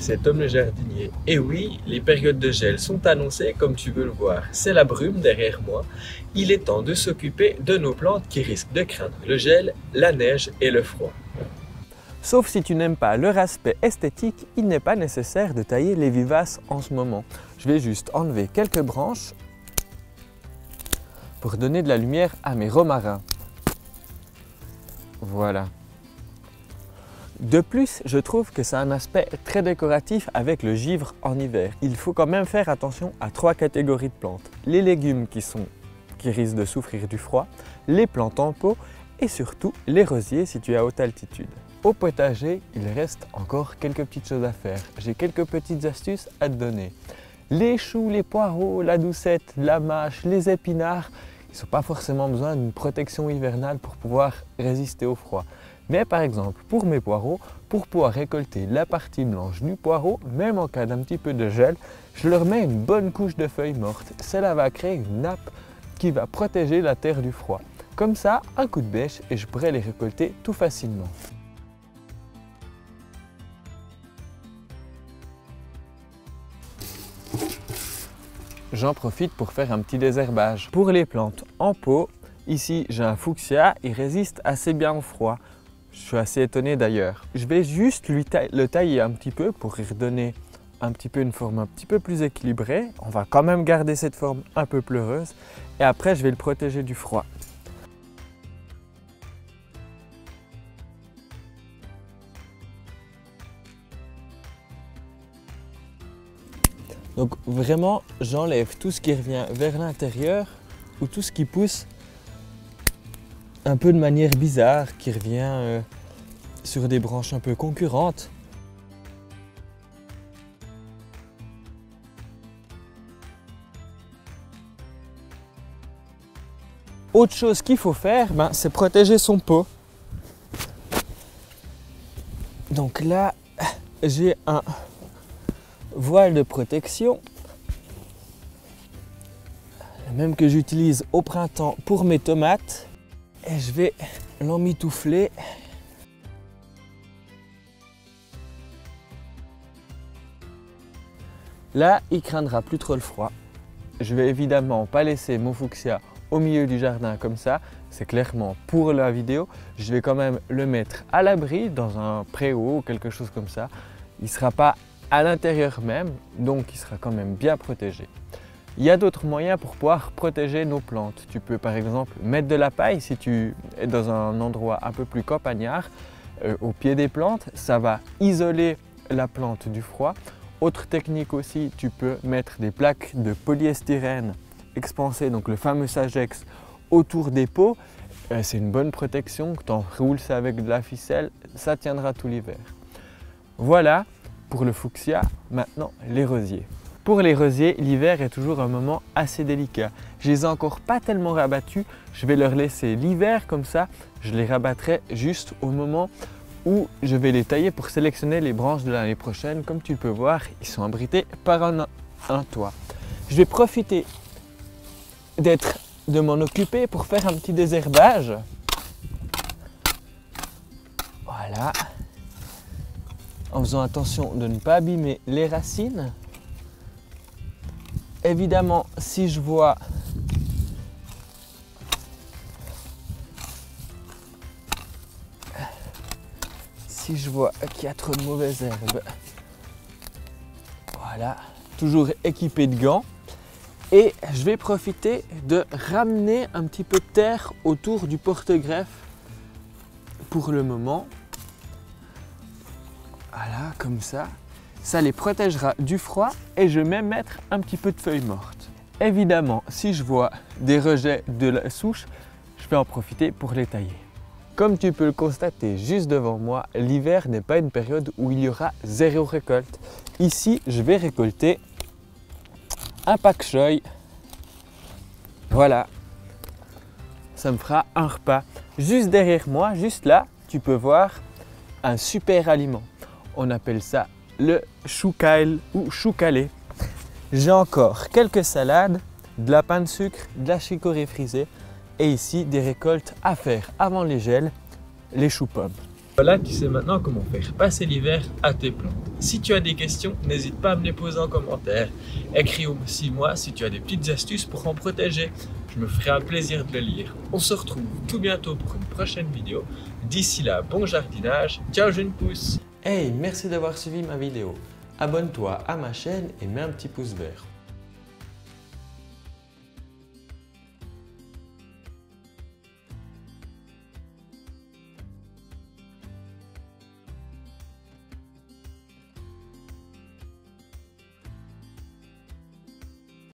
c'est Tom le jardinier. Et oui, les périodes de gel sont annoncées comme tu veux le voir. C'est la brume derrière moi. Il est temps de s'occuper de nos plantes qui risquent de craindre le gel, la neige et le froid. Sauf si tu n'aimes pas leur aspect esthétique, il n'est pas nécessaire de tailler les vivaces en ce moment. Je vais juste enlever quelques branches pour donner de la lumière à mes romarins. Voilà. De plus, je trouve que c'est un aspect très décoratif avec le givre en hiver. Il faut quand même faire attention à 3 catégories de plantes. Les légumes qui risquent de souffrir du froid, les plantes en pot et surtout les rosiers si tu es à haute altitude. Au potager, il reste encore quelques petites choses à faire. J'ai quelques petites astuces à te donner. Les choux, les poireaux, la doucette, la mâche, les épinards, ils n'ont pas forcément besoin d'une protection hivernale pour pouvoir résister au froid. Mais par exemple, pour mes poireaux, pour pouvoir récolter la partie blanche du poireau, même en cas d'un petit peu de gel, je leur mets une bonne couche de feuilles mortes. Cela va créer une nappe qui va protéger la terre du froid. Comme ça, un coup de bêche et je pourrai les récolter tout facilement. J'en profite pour faire un petit désherbage. Pour les plantes en pot, ici j'ai un fuchsia, il résiste assez bien au froid. Je suis assez étonné d'ailleurs. Je vais juste le tailler un petit peu pour lui redonner un petit peu une forme un petit peu plus équilibrée. On va quand même garder cette forme un peu pleureuse et après je vais le protéger du froid. Donc vraiment, j'enlève tout ce qui revient vers l'intérieur ou tout ce qui pousse un peu de manière bizarre, qui revient sur des branches un peu concurrentes. Autre chose qu'il faut faire, c'est protéger son pot. Donc là, j'ai un voile de protection, le même que j'utilise au printemps pour mes tomates, et je vais l'emmitoufler. Là, il craindra plus trop le froid. Je vais évidemment pas laisser mon fuchsia au milieu du jardin comme ça, c'est clairement pour la vidéo. Je vais quand même le mettre à l'abri dans un préau ou quelque chose comme ça. Il ne sera pas à l'intérieur même, donc il sera quand même bien protégé. Il y a d'autres moyens pour pouvoir protéger nos plantes. Tu peux par exemple mettre de la paille si tu es dans un endroit un peu plus campagnard, au pied des plantes. Ça va isoler la plante du froid. Autre technique aussi, tu peux mettre des plaques de polyestyrène expansé, donc le fameux Sagex, autour des pots. C'est une bonne protection, tu enroules ça avec de la ficelle, ça tiendra tout l'hiver. Voilà pour le fuchsia. Maintenant les rosiers. Pour les rosiers, l'hiver est toujours un moment assez délicat. Je les ai encore pas tellement rabattus, je vais leur laisser l'hiver comme ça, je les rabattrai juste au moment où je vais les tailler pour sélectionner les branches de l'année prochaine. Comme tu peux voir, ils sont abrités par un toit. Je vais profiter de m'en occuper pour faire un petit désherbage. Voilà. En faisant attention de ne pas abîmer les racines. Évidemment, si je vois qu'il y a trop de mauvaises herbes, voilà, toujours équipé de gants. Et je vais profiter de ramener un petit peu de terre autour du porte-greffe pour le moment. Voilà, comme ça. Ça les protégera du froid et je vais même mettre un petit peu de feuilles mortes. Évidemment, si je vois des rejets de la souche, je vais en profiter pour les tailler. Comme tu peux le constater juste devant moi, l'hiver n'est pas une période où il y aura zéro récolte. Ici, je vais récolter un pak choi. Voilà, ça me fera un repas. Juste derrière moi, juste là, tu peux voir un super aliment. On appelle ça le chou kale ou chou calé. J'ai encore quelques salades, de la pain de sucre, de la chicorée frisée et ici des récoltes à faire avant les gels, les choux pommes. Voilà, tu sais maintenant comment faire passer l'hiver à tes plantes. Si tu as des questions, n'hésite pas à me les poser en commentaire. Écris aussi moi si tu as des petites astuces pour en protéger. Je me ferai un plaisir de le lire. On se retrouve tout bientôt pour une prochaine vidéo. D'ici là, bon jardinage. Ciao, jeune pousse. Hey, merci d'avoir suivi ma vidéo. Abonne-toi à ma chaîne et mets un petit pouce vert.